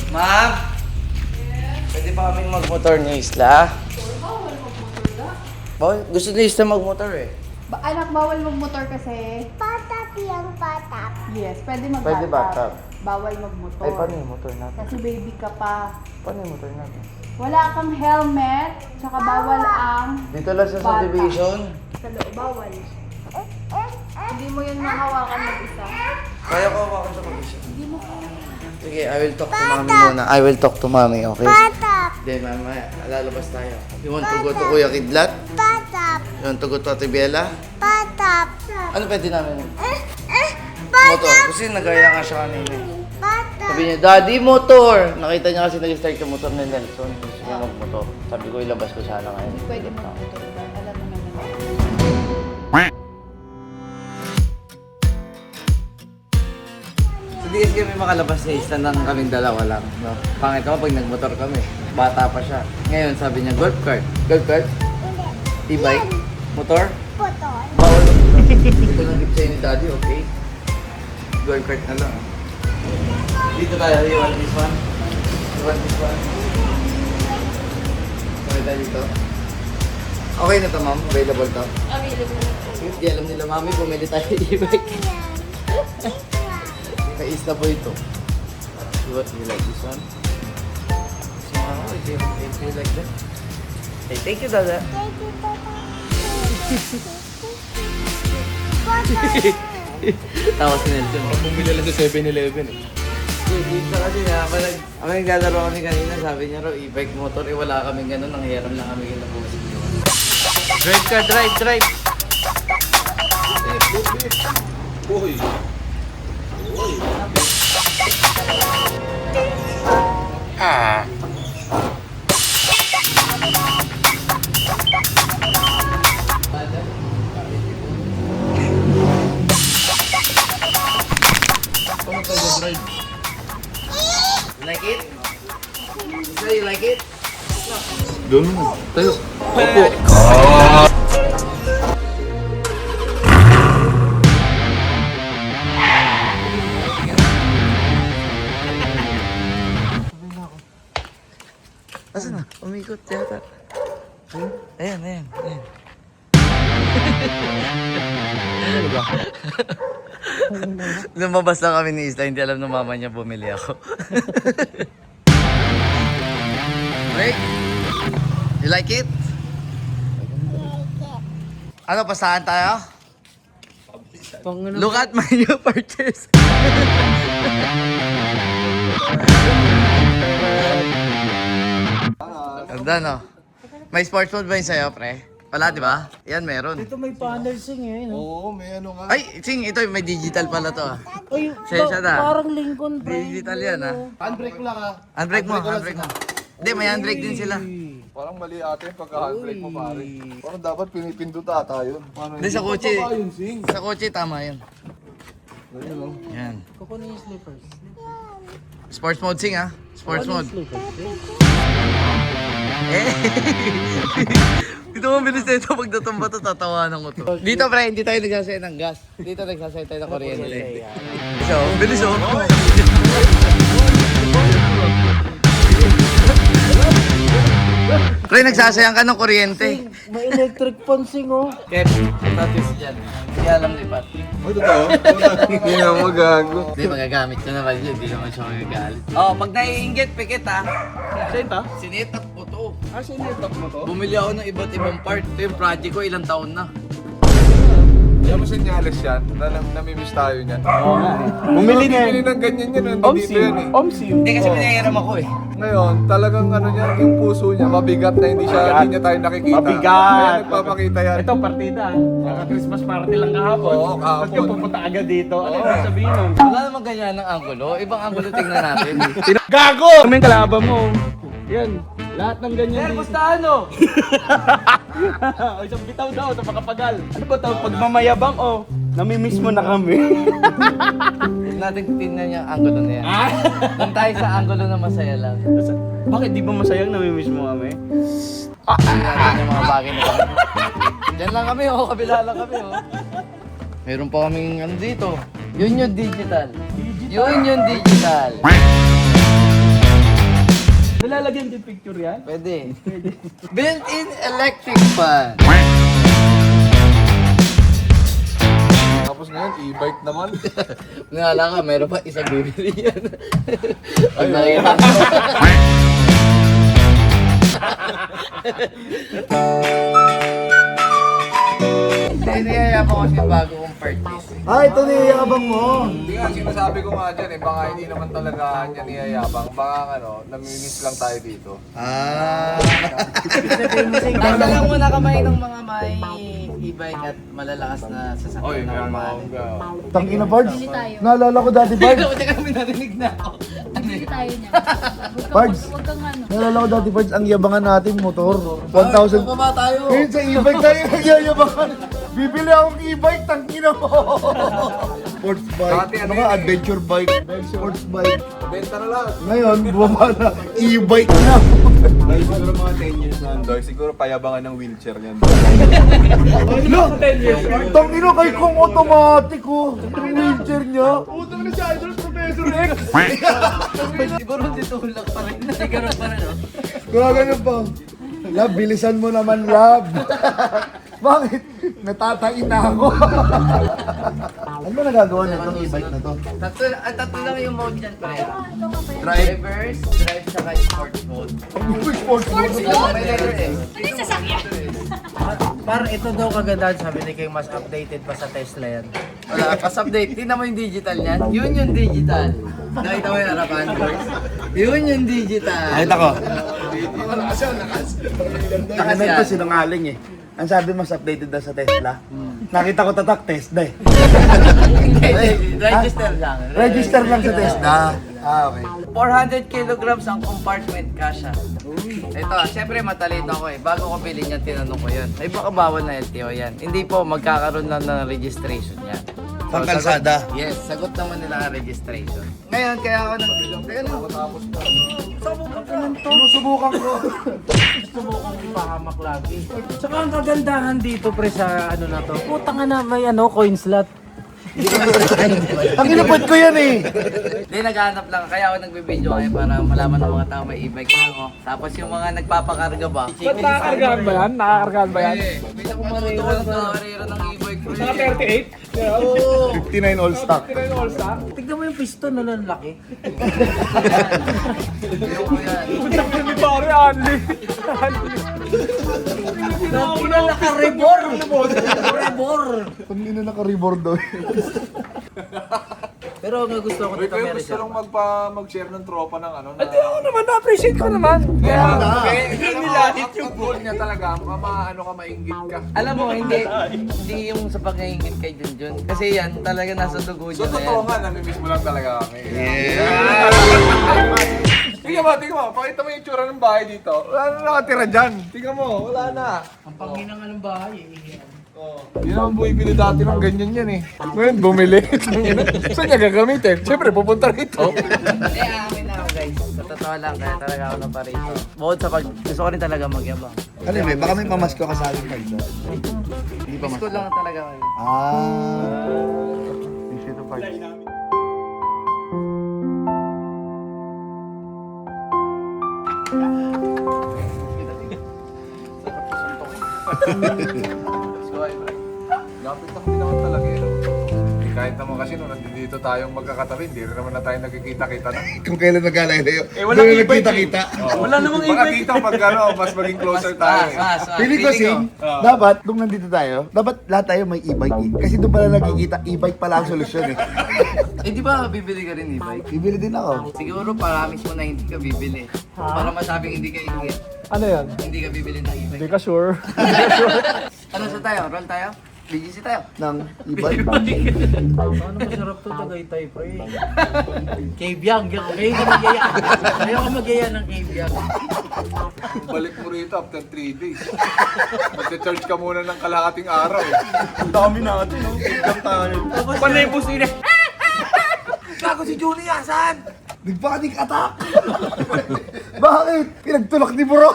Ma'am? Pwede pa kaming magmotor ni Isla? Bawal magmotor da. Bawal? Gusto ni Isla magmotor eh. Anak, bawal magmotor kasi. Patap yung patap. Yes, pwede mag Pwede bathtub. Bawal magmotor. Ay, paano yung motor natin? Kasi baby ka pa. Paano yung motor natin? Wala kang helmet, tsaka bawal ang Dito lang sa bata. subdivision. Sa loob, bawal. Hindi mo yun mahawakan mag-isa. Kaya ko hawakan sa pag-isip. Hindi mo kaya. Sige, I will talk to mommy muna. I will talk to mommy, okay? Patap. Then, mamaya, lalabas tayo. You want to go to Kuya Kidlat? Patap. You want to go to Ate Bella? Patap. Ano pwede namin? Patap. Motor. Kasi nagaya nga siya kanina. Patap. Sabi niya, Daddy, motor! Nakita niya kasi nag-start yung motor ni Nelson. Gusto niya magmotor. Sabi ko, ilabas ko sana ngayon. Hindi pwede magmotor ba? Alam mo naman. Hindi kasi kami makalabas sa isla ng kaming dalawa lang. No? Pangit ako pag nagmotor kami. Bata pa siya. Ngayon sabi niya, golf cart. Golf cart? Hindi. E-bike? Motor? Potol. Bawal. Ito lang gift sa'yo ni Daddy, okay? Golf cart na lang. Dito tayo, you want this one? You want this one? Okay tayo dito. Okay na to, ma'am? Available to? Available. Hindi alam nila, mami, bumili tayo e-bike. May isla po ito. You like this one? Do you like that? Hey, thank you, Dada. Thank you, Papa. Potol. Tawa si Nelson. Bumili lang sa 7-Eleven eh. Dito kasi na, ako naglalaro kami kanina, sabi niya raw, e-bike motor, eh wala kaming ganun, nanghiram lang kami kinapusin. Drive ka, drive! Uy! Paano tayo drive? You like it? So you like it? Doon mo. Tayo. Opo. Asan na? Umikot yata. Ayan. Lumabas lang kami ni Isla, hindi alam ng mama niya bumili ako. Break? You like it? Ano, pasahan tayo? Look at my new purchase. Ganda, no? May sports mode ba yun sa'yo, pre? Wala, di ba? Yan, meron. Ito may panel sing eh. No? Oo, may ano nga. Ay, Sing, ito may digital pala to. Ay, Sensya na. parang Lincoln pre. Digital yan, ha? Handbrake lang ha. Handbrake mo. Hindi, may handbrake din sila. Parang mali ate pagka-handbrake mo pare. Parang dapat pinipindot ata yun. Paano Hindi, sa kotse. Baba yun, Sing. Sa kotse, tama yun. Ganyan o. Yan. Kukunin yung slippers. Sports mode, Sing, ha? Sports mode. Slippers. Eh. Dito mo bilis na ito. Pag natumba to, tatawanan ko to. Dito, pre, hindi tayo nagsasaya ng gas. Dito nagsasaya tayo ng kuryente. So, bilis, oh. Pre, nagsasayang ka ng kuryente. May electric fan sing oh. Kep, status dyan. Hindi alam ni Pat. Ay, totoo? Hindi na magago. Hindi, magagamit ko naman yun. Hindi naman siya magagalit. Oh, pag naiinggit, pikit ha. Senta? Sinetap ko to. Ah, sinetap mo to? Bumili ako ng iba't ibang part. Ito yung project ko, ilang taon na. Yan mo sinyales yan. Namimiss tayo niyan. Bumili na Bumili ng ganyan yan. Nandito yan eh. Hindi kasi pinahiram ako eh. Ngayon, talagang ano niya, yung puso niya, mabigat na hindi niya tayo nakikita. Mabigat. Kaya nagpapakita yan. Ito partida. Naka-Christmas party lang kahapon. Oo, kahapon. Tapos yung pupunta agad dito. Ano yung sabihin nun? Wala naman ganyan ng angulo. Ibang angulo tingnan natin. Gago! Kami yung kalaban mo. Yan. Lahat ng ganyan dito. ano? O isang bitaw daw sa makapagal. Ano ba tawag? Pagmamayabang o namimiss mo na kami. Huwag natin tingnan yung angulo na yan. Doon tayo sa angulo na masaya lang. Bakit di ba masayang namimiss mo kami? Tingnan natin yung mga bagay na kami. Diyan lang kami, oh. Kabila lang kami, oh. Meron pa kaming ano dito. Yun yung digital. Yun yung digital. Malalagyan din picture yan? Pwede. Built-in electric fan. Tapos ngayon, e-bike naman. Nangala ka, meron pa isang bibili yan. Pag nakita ko. Hindi niyaya pa kasi bago kong parties. Ito niyayabang mo. Hindi nga, sinasabi ko nga dyan eh, baka hindi naman talaga niya niyayabang. Baka namimiss lang tayo dito. Nasa lang muna kamay ng mga may e-bike at malalakas na sasakyan na mamahal. Tangina, Pards. Bili tayo. Naalala ko dati, Pards. Hindi kami narinig na ako. Bili tayo niya. Pards. Huwag kang ano. Naalala ko dati, Pards, ang yabangan natin, motor. 1,000. Baba tayo. Ngayon sa e-bike tayo nagyayabangan. Bibili akong e-bike, tangina mo. Sports bike. Dati ano Ano ka, yun eh. adventure bike. Sports bike. Benta na lang. Ngayon, bumaba na. E-bike na. Dahil siguro mga 10 years na doy, siguro payabangan ng wheelchair niyan. Look! Tangina kay kong automatic oh. Yung wheelchair niya. Utang na si Idol Professor X. Siguro ditulak pa rin. Siguro pa rin, no? Gagano pa. Lab, bilisan mo naman, Lab. Bakit? Natatain na ako. Ano ba nagagawa nitong e-bike na to? Tatlo lang yung mode dyan, pare. Drive. Reverse, drive, saka sports mode. Sports mode. May letter S. Ano yung sasakyan? Par ito daw kagandahan, sabi ni King, mas updated pa sa Tesla yan. Wala, pas-update. Tingnan mo yung digital niyan. Yun yung digital. Nakita mo yung harapan, boys? Yun yung digital. Nakita ko. Lakas Nakita yan. ko sinungaling eh. Ang sabi mas updated na sa Tesla. Nakita ko tatak Tesla eh. Hindi, register lang. Register lang sa Tesla. Okay. 400 kilograms ang compartment kasha. Ito, syempre matalino ako eh. Bago ko bilhin yan, tinanong ko yun. Ay baka bawal na LTO yan. Hindi po, magkakaroon lang ng registration yan. Pang kalsada? Yes, sagot naman nila ang registration. Ngayon, kaya ako teka lang. Sinusubukan ko. Gusto mo kong ipahamak lagi. Tsaka ang kagandahan dito pre sa ano na to, putang na may coin slot. Ang inapot ko yan eh. Hindi, naghahanap lang. Kaya ako nagbibideo kayo para malaman ng mga tao may e-bike ako. Tapos yung mga nagpapakarga ba? Nakakargaan ba yan? Nakakargaan ba yan? May nakamaruto ko nagkakarera ng e-bike. Mga 38? Oo. 59 all stock. All stock? Tignan mo yung piston na lang laki. Ayoko yan. Punta ko ni Pare Anli. Naka-rebor! Rebor! Ang ina naka-reboard daw. Pero ang gusto ko Uy, dito kayo may gusto lang reserve. mag-share ng tropa ng ano na... Hindi ako naman, na-appreciate ko naman. Hindi nilahit yung goal niya talaga. Ano ka, mainggit ka. Alam mo, hindi yung sa pagkaingit kay Junjun. Kasi yan, talaga nasa dugo So, niya na yan. totoo nga, namimiss mo lang talaga kami. Tingnan mo. Pakita mo yung itsura ng bahay dito. Wala na nakatira dyan. Tingnan mo, wala na. Ang panginang ng bahay eh. Hindi naman bumibili dati ng ganyan yan eh. Ngayon, bumili. Saan niya gagamitin? Siyempre, pupunta rito. Hindi, amin na ako guys. Sa totoo lang, kaya talaga ako na pa rito. Bukod sa gusto ko rin talaga magyabang. Ano may baka may pamasko ka sa akin Pards. Hindi pa Gusto lang talaga kayo. Issue to Pards. Lapit lang din naman talaga eh. Kahit naman kasi nung nandito tayong magkakatabi, hindi rin naman na tayo nagkikita-kita na. Kung kailan nagkalayo. walang Doon e-bike nagkita-kita. Wala namang Baka e-bike. dito pag mas maging closer tayo eh. Pili ko sing, dapat, nung nandito tayo, dapat lahat tayo may e-bike eh. Kasi doon pala nagkikita, e-bike pala ang solusyon eh. Eh di ba bibili ka rin e-bike? Bibili din ako. Siguro paramis mo na hindi ka bibili. Para masabing hindi ka ingit. Ano yan? Hindi ka bibili ng e-bike. Hindi ka sure. Ano sa tayo? Roll tayo? BGC tayo? Ng e-bike. Ano masarap to Tagaytay pre? Caveyan, okay ka magyaya. Ayaw ka magyaya ng caveyan. Balik mo rito after 3 days. Mag-charge ka muna ng kalahating araw eh. Ang dami natin, no? Tigam tayo. Panay po sila. Gago si Julie, asan? Nag-panic attack! Bakit? Pinagtulak ni bro!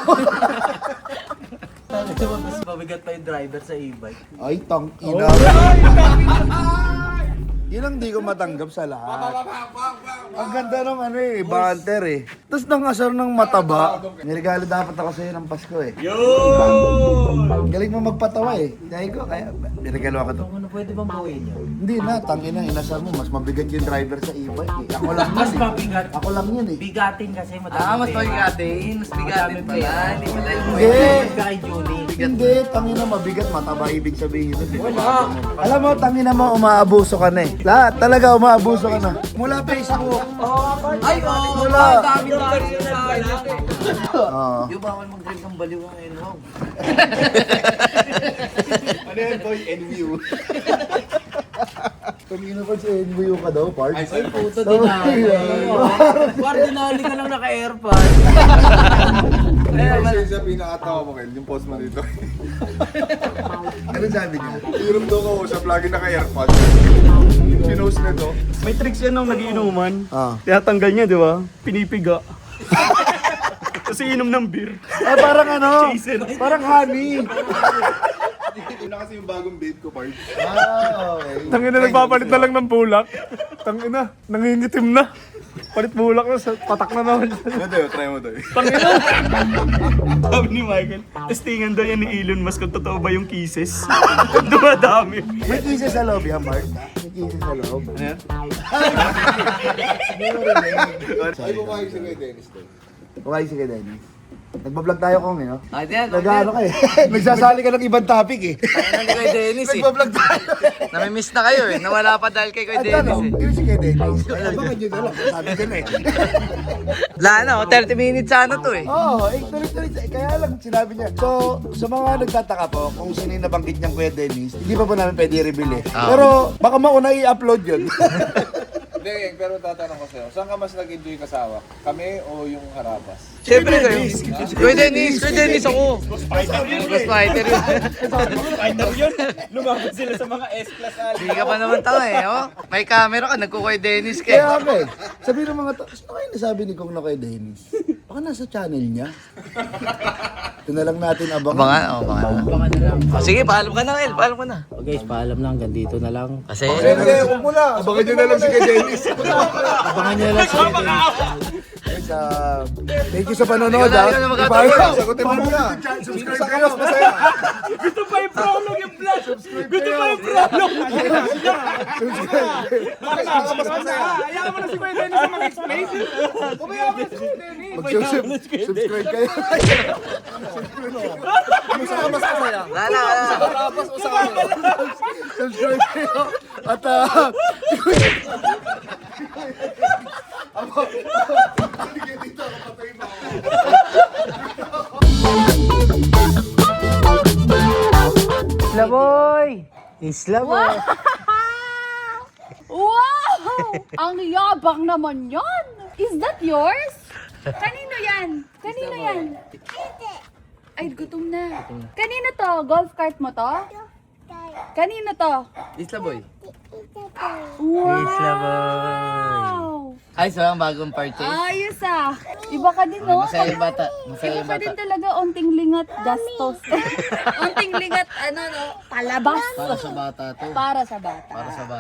Mas mabigat pa yung driver sa e-bike. Ay, tang ina. Yun ang di ko matanggap sa lahat. Ang ganda ng ano eh, banter eh. Tapos nangasar ng mataba. Niregalo dapat ako sa'yo ng Pasko eh. Galing mo magpatawa eh. Dahil ko, kaya niregalo ako to. Ano pwede bang buuin niyo? Hindi na, tangina, inasar mo. Mas mabigat yung driver sa e-bike eh. Ako lang Mas yan eh. mabigat. Ako lang yan eh. Bigatin kasi madami. Mas bigatin. Mas bigatin pala. Hindi mo dahil mo. Hindi. Ka kay Julie. Hindi, tangina mabigat, mataba ibig sabihin nun. Alam mo, tangina mo, umaabuso ka na eh. Lahat, talaga umaabuso ka na. Mula Facebook. Ay, oo. Wala. Dami tayo sa Oo. Yung bawal mag-drive ng baliw ang wow. Ano yan, boy? NVU. Tangina pa si NBU ka daw, Park. Ay, puto dinali. Cardinali ka lang naka-airpod. Kasi sa pinakatawa mo, Kel, yung post mo dito. Ano sabi niya? Irom daw ko sa lagi naka-airpod. Pinost na to. May tricks yan nung nagiinuman. Ah. Tinatanggal niya, di ba? Pinipiga. Kasi inom ng beer. Ah, parang ano? Chaser. Parang honey. Ito na kasi yung bagong babe ko, Park. Ah, okay. Tangina, nagpapalit na lang ng bulak. Tangina, nangingitim na. Palit bulak na, patak na naman. Ano tayo? Try mo tayo. Tangina. Sabi ni Michael, testingan daw yan ni Elon Musk kung totoo ba yung kisses. Dumadami. May kisses sa loob yan, Mark. May kisses sa loob. Ano yan? Ay, kumain si Kuya Dennis to. Okay, sige, Dennis. Nagbablog tayo kung ano. Ay, diyan. Nag-ano ka eh. Nagsasali ka ng ibang topic eh. Ano ni Kuya Dennis eh. Nagbablog tayo. Namimiss na kayo eh. Nawala pa dahil kay Kuya At Dennis ano, eh. yun si Kuya Dennis. Ay, baka dyan na lang. Sabi ka na eh. Wala na, 30 minutes sana to eh. Oo, tuloy-tuloy. Kaya lang sinabi niya. So, sa mga nagtataka po, kung sino yung nabanggit niyang Kuya Dennis, hindi pa po namin pwede i-reveal eh. Pero baka mauna i-upload yun. Hindi, pero tatanong ko sa'yo, saan ka mas nag-enjoy kasama? Kami o yung Harabas? Siyempre kayo. Kuya Dennis ako. Ghost Fighter yun. Fighter yun. Lumabas sila sa mga S-Class Hindi ka pa naman tanga eh. Oh. May camera ka, nagkukuya Dennis ka eh. Kaya ako eh. Sabi ng mga tao, sino kayo nasabi ni Kong na kay Dennis? Baka nasa channel niya. Ito na lang natin abangan. Abangan. Baka na lang. Oh, sige, paalam ka na, El. Paalam ka na. Oh, guys, paalam na. Hanggang dito na lang. Kasi, Hindi, huwag mo na. Abangan nyo na lang si Kuya Dennis. Abangan nyo lang sa Guys, thank you sa panonood ha. Ikaw na magkatawa. Ipayo. Sagutin mo muna. Subscribe kayo. Masaya. Gusto pa yung prolog yung vlog. Gusto pa yung prolog. Ayaw mo na si Kuya Dennis sa mag-explain. Mag-subscribe kayo. Wala. Subscribe kayo. At Isla boy! Isla boy! Wow! Ang yabang naman yan! Is that yours? Kanino yan? Kanino yan? Ay, gutom na. Kanino to? Golf cart mo to? Kanino to? Isla boy. Wow! Isla boy. Ay, so ang bagong purchase. Ayos ah. Iba ka din, no? Masaya yung bata. Masaya Iba yung ka bata. din talaga, onting lingat gastos. Onting lingat, no? Palabas. Para sa bata to. Para sa bata. Para sa bata.